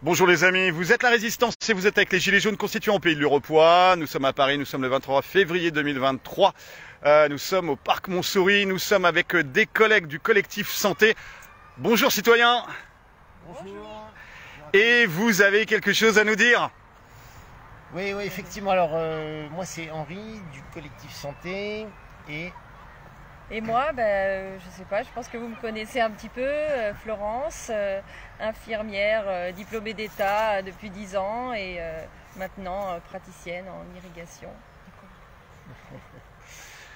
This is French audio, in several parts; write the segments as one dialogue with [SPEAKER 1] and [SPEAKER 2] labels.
[SPEAKER 1] Bonjour les amis, vous êtes la Résistance et vous êtes avec les Gilets jaunes constituants au Pays de l'Urepoix. Nous sommes à Paris, nous sommes le 23 février 2023. Nous sommes au Parc Montsouris, nous sommes avec des collègues du collectif Santé. Bonjour citoyens.
[SPEAKER 2] Bonjour.
[SPEAKER 1] Et vous avez quelque chose à nous dire?
[SPEAKER 2] Oui, effectivement. Alors, moi c'est Henri du collectif Santé
[SPEAKER 3] Et moi, je sais pas, je pense que vous me connaissez un petit peu, Florence, infirmière diplômée d'État depuis 10 ans et maintenant praticienne en irrigation.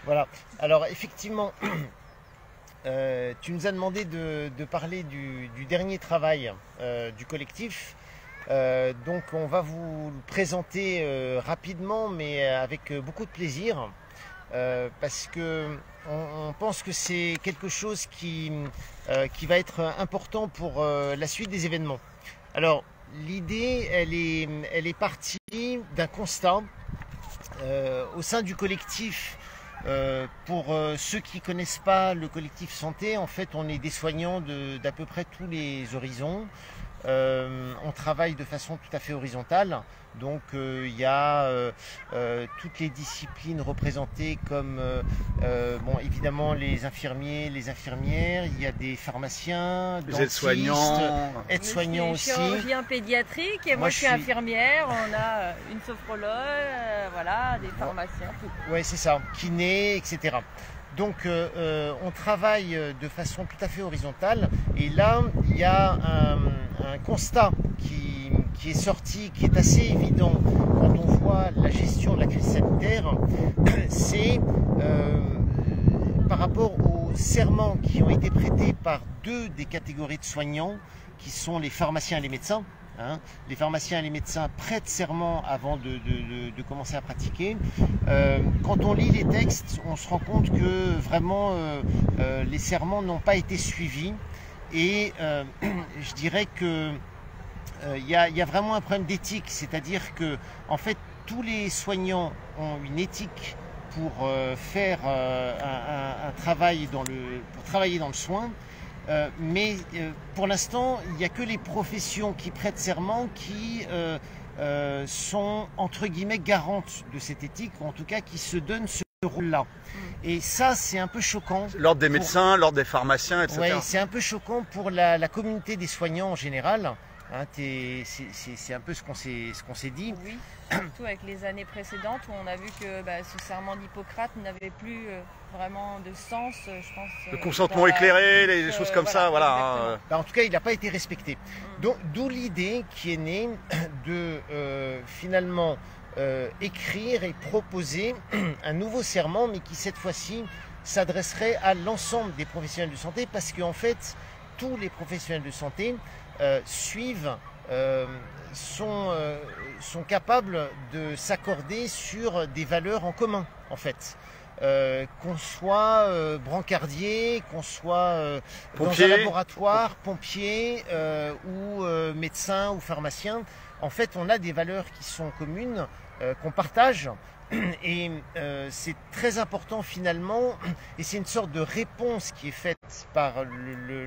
[SPEAKER 2] Voilà. Alors effectivement, tu nous as demandé de parler du dernier travail du collectif. Donc on va vous le présenter rapidement mais avec beaucoup de plaisir. Parce que on pense que c'est quelque chose qui va être important pour la suite des événements. Alors l'idée elle est partie d'un constat au sein du collectif. Pour ceux qui ne connaissent pas le collectif Santé, en fait on est des soignants d'à peu près tous les horizons. On travaille de façon tout à fait horizontale, donc il y a toutes les disciplines représentées comme bon, évidemment les infirmiers, les infirmières, il y a des pharmaciens,
[SPEAKER 1] des aides-soignants
[SPEAKER 2] aussi.
[SPEAKER 3] Chirurgien pédiatrique et moi je suis infirmière, on a une sophrologue, voilà, des pharmaciens.
[SPEAKER 2] Oui, c'est ça, kiné, etc. Donc on travaille de façon tout à fait horizontale et là il y a un constat qui est sorti, qui est assez évident quand on voit la gestion de la crise sanitaire, c'est par rapport aux serments qui ont été prêtés par deux des catégories de soignants qui sont les pharmaciens et les médecins. Les pharmaciens et les médecins prêtent serment avant de commencer à pratiquer. Quand on lit les textes, on se rend compte que vraiment les serments n'ont pas été suivis et je dirais que il y a vraiment un problème d'éthique, c'est-à-dire que en fait tous les soignants ont une éthique pour faire un travail pour travailler dans le soin. Mais pour l'instant, il n'y a que les professions qui prêtent serment qui sont entre guillemets garantes de cette éthique, ou en tout cas qui se donnent ce rôle-là. Et ça, c'est un peu choquant.
[SPEAKER 1] L'ordre des médecins, l'ordre des pharmaciens, etc.
[SPEAKER 2] Oui, c'est un peu choquant pour la communauté des soignants en général. C'est un peu ce qu'on s'est dit.
[SPEAKER 3] Oui, surtout avec les années précédentes où on a vu que ce serment d'Hippocrate n'avait plus vraiment de sens, je pense.
[SPEAKER 1] Le consentement éclairé, les choses comme ça, voilà.
[SPEAKER 2] En tout cas, il n'a pas été respecté. Donc, d'où l'idée qui est née de finalement écrire et proposer un nouveau serment, mais qui cette fois-ci s'adresserait à l'ensemble des professionnels de santé, parce qu'en fait, tous les professionnels de santé suivent, sont capables de s'accorder sur des valeurs en commun, en fait. Qu'on soit brancardier, qu'on soit dans un laboratoire, pompier ou médecin ou pharmacien, en fait on a des valeurs qui sont communes, qu'on partage. Et c'est très important finalement, et c'est une sorte de réponse qui est faite par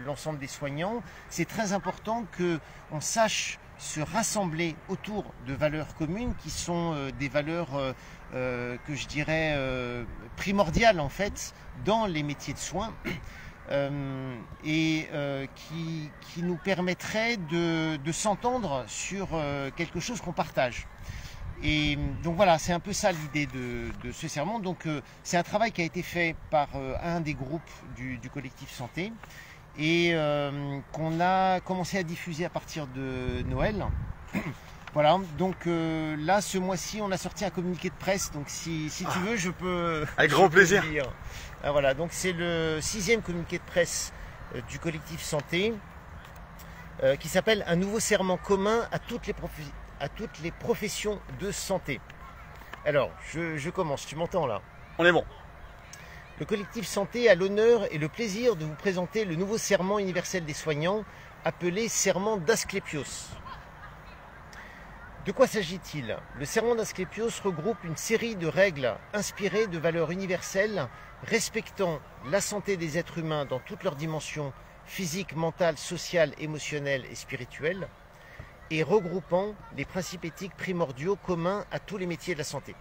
[SPEAKER 2] l'ensemble des soignants. C'est très important qu'on sache se rassembler autour de valeurs communes qui sont des valeurs que je dirais primordiales en fait dans les métiers de soins. Qui nous permettrait de s'entendre sur quelque chose qu'on partage. Et donc voilà, c'est un peu ça l'idée de ce serment. Donc c'est un travail qui a été fait par un des groupes du collectif Santé et qu'on a commencé à diffuser à partir de Noël. Voilà, donc là ce mois-ci on a sorti un communiqué de presse, donc si tu veux je peux...
[SPEAKER 1] Avec grand plaisir.
[SPEAKER 2] Voilà, donc c'est le 6e communiqué de presse du collectif Santé qui s'appelle « Un nouveau serment commun à toutes les professions de santé ». Alors, je commence, tu m'entends là?
[SPEAKER 1] On est bon.
[SPEAKER 2] Le collectif Santé a l'honneur et le plaisir de vous présenter le nouveau serment universel des soignants, appelé serment d'Asclépios. De quoi s'agit-il? Le serment d'Asclépios regroupe une série de règles inspirées de valeurs universelles, respectant la santé des êtres humains dans toutes leurs dimensions physique, mentale, sociale, émotionnelle et spirituelle. et regroupant les principes éthiques primordiaux communs à tous les métiers de la santé.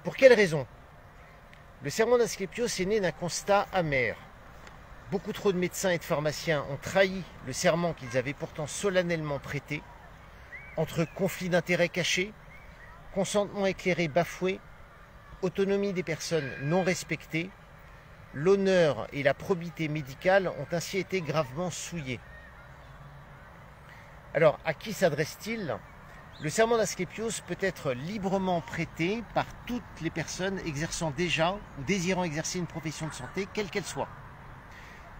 [SPEAKER 2] Pour quelle raison? Le serment d'Asclépios est né d'un constat amer. Beaucoup trop de médecins et de pharmaciens ont trahi le serment qu'ils avaient pourtant solennellement prêté, entre conflits d'intérêts cachés, consentement éclairé bafoué, autonomie des personnes non respectée, l'honneur et la probité médicale ont ainsi été gravement souillés. Alors, à qui s'adresse-t-il? Le serment d'Asclépios peut être librement prêté par toutes les personnes exerçant déjà ou désirant exercer une profession de santé, quelle qu'elle soit,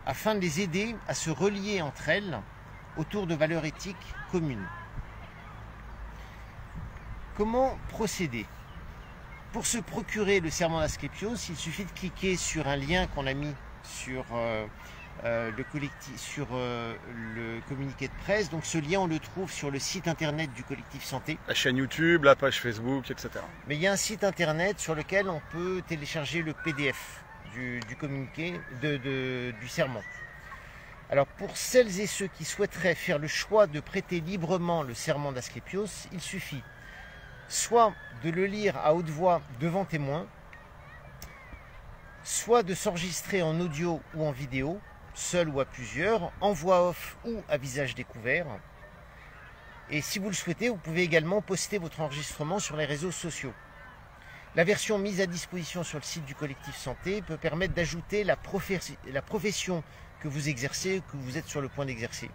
[SPEAKER 2] afin de les aider à se relier entre elles autour de valeurs éthiques communes. Comment procéder? Pour se procurer le serment d'Asclépios, il suffit de cliquer sur un lien qu'on a mis sur le communiqué de presse. Donc ce lien, on le trouve sur le site internet du collectif santé.
[SPEAKER 1] La chaîne YouTube, la page Facebook, etc.
[SPEAKER 2] Mais il y a un site internet sur lequel on peut télécharger le PDF du communiqué du serment. Alors pour celles et ceux qui souhaiteraient faire le choix de prêter librement le serment d'Asclépios, il suffit soit de le lire à haute voix devant témoins, soit de s'enregistrer en audio ou en vidéo, seul ou à plusieurs, en voix off ou à visage découvert. Et si vous le souhaitez, vous pouvez également poster votre enregistrement sur les réseaux sociaux. La version mise à disposition sur le site du collectif santé peut permettre d'ajouter la profession que vous exercez, que vous êtes sur le point d'exercer.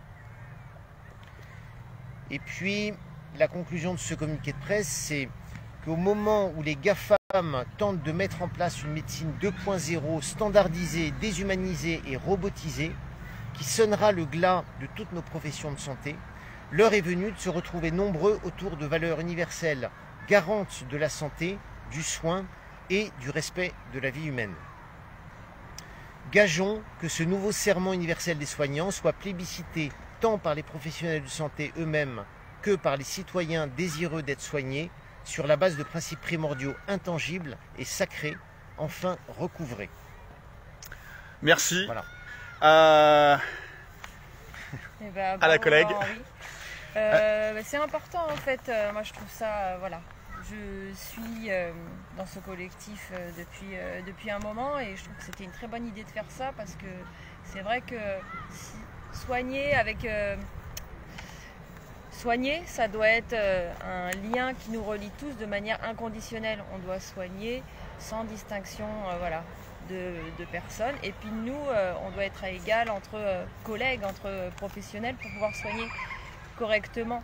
[SPEAKER 2] Et puis, la conclusion de ce communiqué de presse, c'est qu'au moment où les GAFAM tentent de mettre en place une médecine 2.0 standardisée, déshumanisée et robotisée, qui sonnera le glas de toutes nos professions de santé, l'heure est venue de se retrouver nombreux autour de valeurs universelles garantes de la santé, du soin et du respect de la vie humaine. Gageons que ce nouveau serment universel des soignants soit plébiscité tant par les professionnels de santé eux-mêmes que par les citoyens désireux d'être soignés sur la base de principes primordiaux intangibles et sacrés, enfin recouvrés.
[SPEAKER 1] Merci.
[SPEAKER 2] Voilà.
[SPEAKER 3] Eh ben,
[SPEAKER 1] À la collègue.
[SPEAKER 3] C'est important en fait, moi je trouve ça, voilà. Je suis dans ce collectif depuis un moment et je trouve que c'était une très bonne idée de faire ça parce que c'est vrai que soigner ça doit être un lien qui nous relie tous de manière inconditionnelle. On doit soigner sans distinction voilà, de personnes. Et puis nous, on doit être à égal entre collègues, entre professionnels pour pouvoir soigner correctement.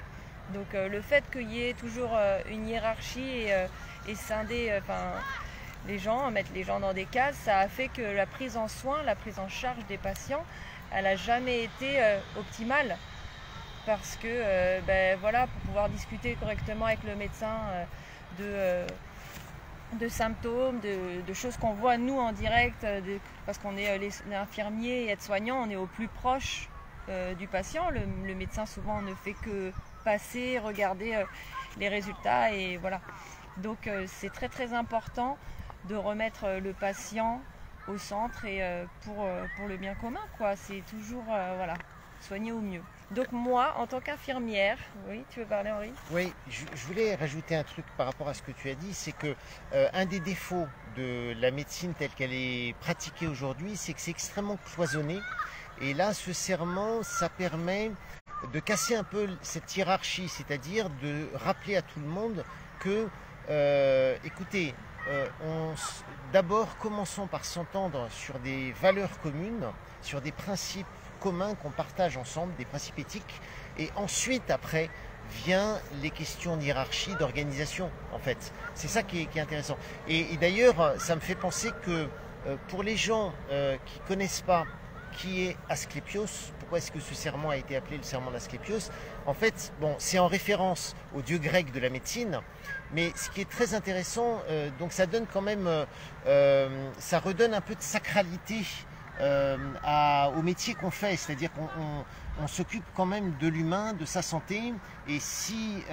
[SPEAKER 3] Donc le fait qu'il y ait toujours une hiérarchie et scinder les gens, mettre les gens dans des cases, ça a fait que la prise en soin, la prise en charge des patients, elle n'a jamais été optimale. Parce que voilà, pour pouvoir discuter correctement avec le médecin de symptômes, de choses qu'on voit nous en direct, parce qu'on est les infirmiers et aides-soignants, on est au plus proche du patient. Le médecin souvent ne fait que passer, regarder les résultats et voilà. Donc c'est très très important de remettre le patient au centre et pour le bien commun, quoi. C'est toujours voilà, soigner au mieux. Donc moi, en tant qu'infirmière, oui, tu veux parler Henri?
[SPEAKER 2] Oui, je voulais rajouter un truc par rapport à ce que tu as dit, c'est que un des défauts de la médecine telle qu'elle est pratiquée aujourd'hui, c'est que c'est extrêmement cloisonné. Et là, ce serment, ça permet de casser un peu cette hiérarchie, c'est-à-dire de rappeler à tout le monde que, écoutez, d'abord commençons par s'entendre sur des valeurs communes, sur des principes communs qu'on partage ensemble, des principes éthiques, et ensuite après vient les questions de hiérarchie, d'organisation en fait. C'est ça qui est intéressant. Et d'ailleurs, ça me fait penser que pour les gens qui ne connaissent pas qui est Asclépios, pourquoi est-ce que ce serment a été appelé le serment d'Asclépios? En fait, bon, c'est en référence au dieu grec de la médecine, mais ce qui est très intéressant, donc ça donne quand même, ça redonne un peu de sacralité au métier qu'on fait, c'est-à-dire qu'on s'occupe quand même de l'humain, de sa santé, et si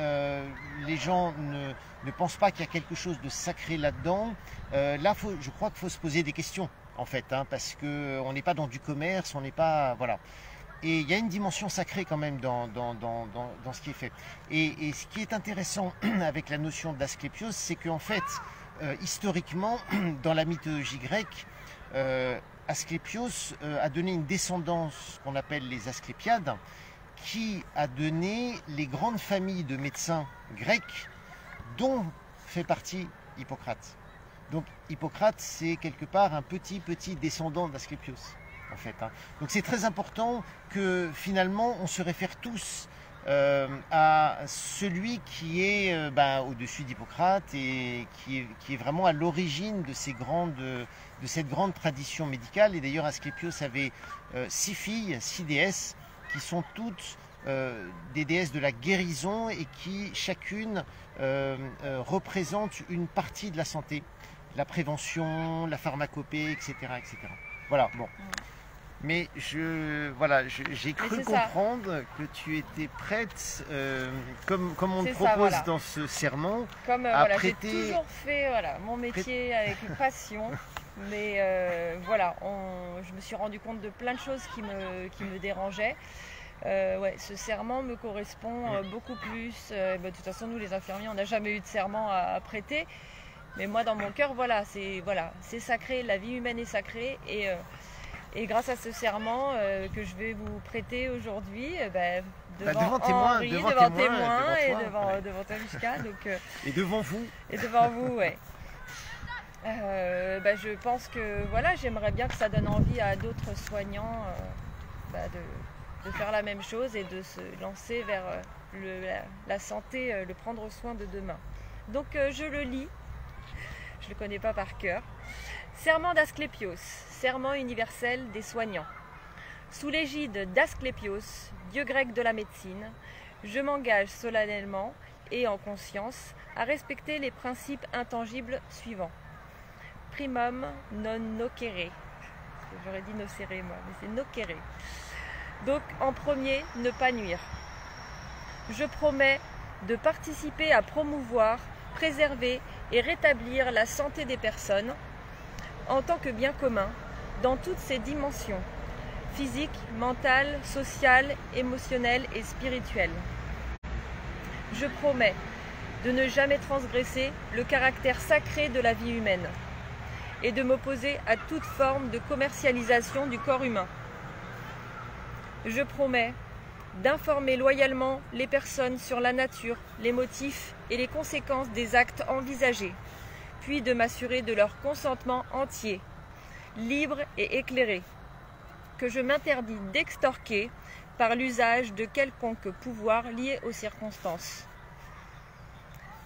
[SPEAKER 2] les gens ne pensent pas qu'il y a quelque chose de sacré là-dedans, là je crois qu'il faut se poser des questions en fait, hein, parce qu'on n'est pas dans du commerce, on n'est pas, voilà. Et il y a une dimension sacrée quand même dans ce qui est fait. Et ce qui est intéressant avec la notion d'Asclépios, c'est qu'en fait, historiquement, dans la mythologie grecque, Asclépios a donné une descendance qu'on appelle les Asclépiades, qui a donné les grandes familles de médecins grecs dont fait partie Hippocrate. Donc Hippocrate, c'est quelque part un petit descendant d'Asclépios, en fait. Donc c'est très important que finalement on se réfère tous à celui qui est au-dessus d'Hippocrate et qui est vraiment à l'origine de cette grande tradition médicale. Et d'ailleurs Asclépios avait 6 filles, 6 déesses, qui sont toutes des déesses de la guérison et qui chacune représente une partie de la santé, la prévention, la pharmacopée, etc. etc. Voilà, bon. Mais j'ai cru comprendre que tu étais prête, comme on te propose dans ce serment, à prêter...
[SPEAKER 3] J'ai toujours fait mon métier avec passion, mais je me suis rendu compte de plein de choses qui me dérangeaient. Ce serment me correspond beaucoup plus. De toute façon, nous les infirmiers, on n'a jamais eu de serment à prêter. Mais moi, dans mon cœur, c'est sacré, la vie humaine est sacrée. Et grâce à ce serment que je vais vous prêter aujourd'hui, devant témoin et devant toi, Mishka.
[SPEAKER 2] Et devant vous.
[SPEAKER 3] Et devant vous, ouais. Je pense que j'aimerais bien que ça donne envie à d'autres soignants de faire la même chose et de se lancer vers la santé, le prendre soin de demain. Donc je le lis, je ne le connais pas par cœur. Serment d'Asclépios, serment universel des soignants. Sous l'égide d'Asclépios, dieu grec de la médecine, je m'engage solennellement et en conscience à respecter les principes intangibles suivants. Primum non nocere. J'aurais dit nocere moi, mais c'est nocere. Donc en premier, ne pas nuire. Je promets de participer à promouvoir, préserver et rétablir la santé des personnes en tant que bien commun dans toutes ses dimensions, physique, mentale, sociale, émotionnelle et spirituelle. Je promets de ne jamais transgresser le caractère sacré de la vie humaine et de m'opposer à toute forme de commercialisation du corps humain. Je promets d'informer loyalement les personnes sur la nature, les motifs et les conséquences des actes envisagés, puis de m'assurer de leur consentement entier, libre et éclairé, que je m'interdis d'extorquer par l'usage de quelconque pouvoir lié aux circonstances.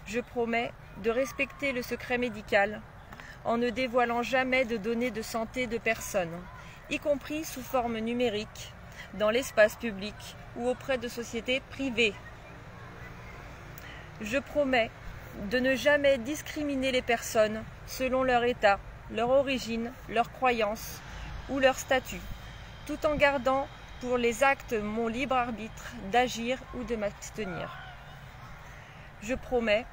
[SPEAKER 3] Je promets de respecter le secret médical en ne dévoilant jamais de données de santé de personnes, y compris sous forme numérique, dans l'espace public ou auprès de sociétés privées. Je promets de ne jamais discriminer les personnes selon leur état, leur origine, leur croyance ou leur statut, tout en gardant pour les actes mon libre arbitre d'agir ou de m'abstenir. Je promets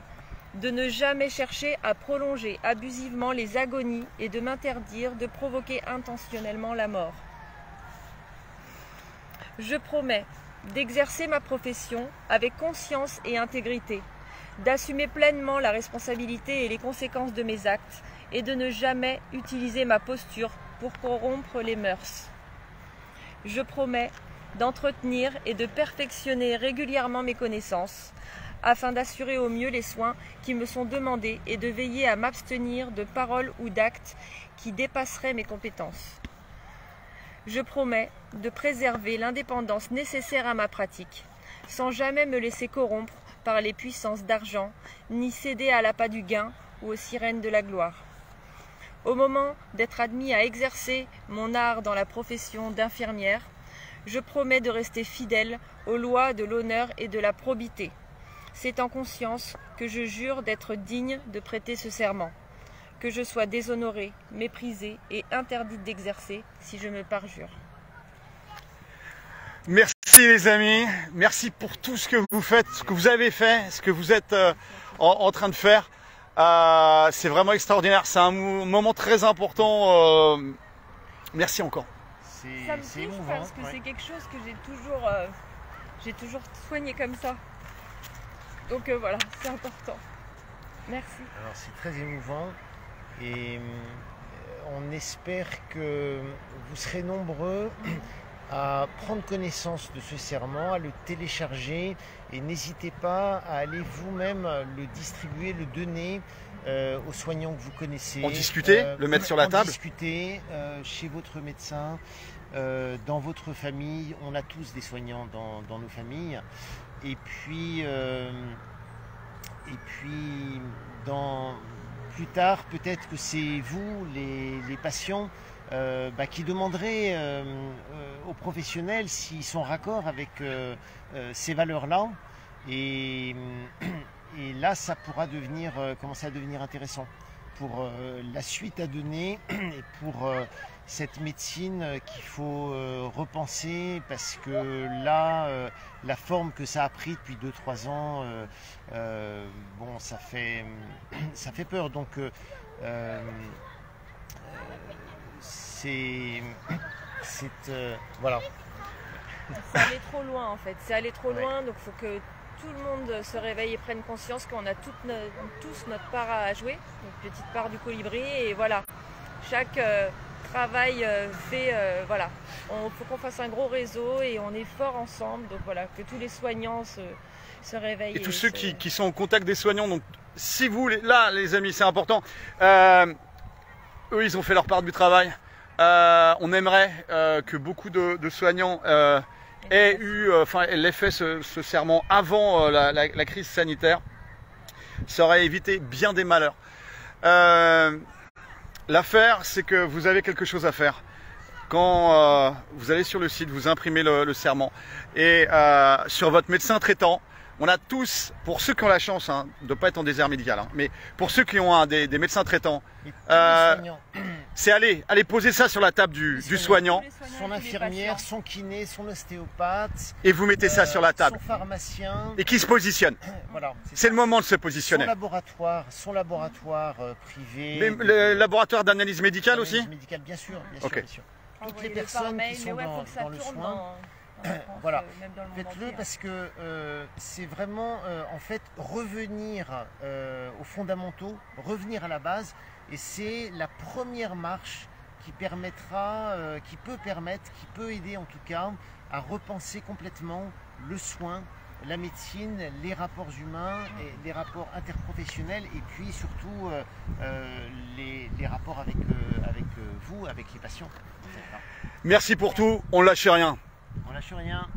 [SPEAKER 3] de ne jamais chercher à prolonger abusivement les agonies et de m'interdire de provoquer intentionnellement la mort. Je promets d'exercer ma profession avec conscience et intégrité, d'assumer pleinement la responsabilité et les conséquences de mes actes et de ne jamais utiliser ma posture pour corrompre les mœurs. Je promets d'entretenir et de perfectionner régulièrement mes connaissances afin d'assurer au mieux les soins qui me sont demandés et de veiller à m'abstenir de paroles ou d'actes qui dépasseraient mes compétences. Je promets de préserver l'indépendance nécessaire à ma pratique, sans jamais me laisser corrompre par les puissances d'argent, ni céder à l'appât du gain ou aux sirènes de la gloire. Au moment d'être admis à exercer mon art dans la profession d'infirmière, je promets de rester fidèle aux lois de l'honneur et de la probité. C'est en conscience que je jure d'être digne de prêter ce serment, que je sois déshonorée, méprisée et interdite d'exercer si je me parjure.
[SPEAKER 1] Merci les amis, merci pour tout ce que vous faites, ce que vous avez fait, ce que vous êtes en train de faire. C'est vraiment extraordinaire, c'est un moment très important. Merci encore.
[SPEAKER 3] Ça me touche
[SPEAKER 2] émouvant.
[SPEAKER 3] parce que c'est quelque chose que j'ai toujours soigné comme ça. Donc voilà, c'est important. Merci.
[SPEAKER 2] Alors c'est très émouvant et on espère que vous serez nombreux à prendre connaissance de ce serment, à le télécharger et n'hésitez pas à aller vous-même le distribuer, le donner aux soignants que vous connaissez.
[SPEAKER 1] En discuter, le mettre sur la table.
[SPEAKER 2] Discuter chez votre médecin, dans votre famille. On a tous des soignants dans nos familles. Et puis plus tard, peut-être que c'est vous, les patients, qui demanderez aux professionnels s'ils sont raccord avec ces valeurs-là. Et là, ça pourra commencer à devenir intéressant pour la suite à donner et pour cette médecine qu'il faut repenser parce que là, la forme que ça a pris depuis 2-3 ans, bon, ça fait peur. Donc, voilà.
[SPEAKER 3] C'est aller trop loin en fait, c'est aller trop loin, donc il faut que tout le monde se réveille et prenne conscience qu'on a tous notre part à jouer, notre petite part du colibri, et voilà, chaque travail fait, voilà, il faut qu'on fasse un gros réseau et on est fort ensemble, donc voilà, que tous les soignants se réveillent.
[SPEAKER 1] Et tous ceux qui sont au contact des soignants, donc si vous, là les amis, c'est important, eux ils ont fait leur part du travail, on aimerait que beaucoup de soignants aient fait ce serment avant la crise sanitaire. Ça aurait évité bien des malheurs. L'affaire, c'est que vous avez quelque chose à faire. Quand vous allez sur le site, vous imprimez le serment et sur votre médecin traitant, on a tous, pour ceux qui ont la chance de ne pas être en désert médical, mais pour ceux qui ont des médecins traitants, c'est aller poser ça sur la table du soignant.
[SPEAKER 2] Son infirmière, son kiné, son ostéopathe.
[SPEAKER 1] Et vous mettez ça sur la table.
[SPEAKER 2] Son pharmacien.
[SPEAKER 1] Et qui se positionne.
[SPEAKER 2] Voilà,
[SPEAKER 1] c'est le moment de se positionner.
[SPEAKER 2] Son laboratoire privé.
[SPEAKER 1] Le laboratoire d'analyse médicale aussi
[SPEAKER 2] médicale, bien sûr.
[SPEAKER 1] Okay.
[SPEAKER 2] Bien sûr. Toutes les personnes qui sont dans le soin. Voilà, faites-le parce que c'est vraiment en fait revenir aux fondamentaux, revenir à la base, et c'est la première marche qui peut aider en tout cas à repenser complètement le soin, la médecine, les rapports humains, et les rapports interprofessionnels et puis surtout les rapports avec vous, avec les patients.
[SPEAKER 1] Merci pour tout, on ne lâche rien.
[SPEAKER 2] On lâche rien.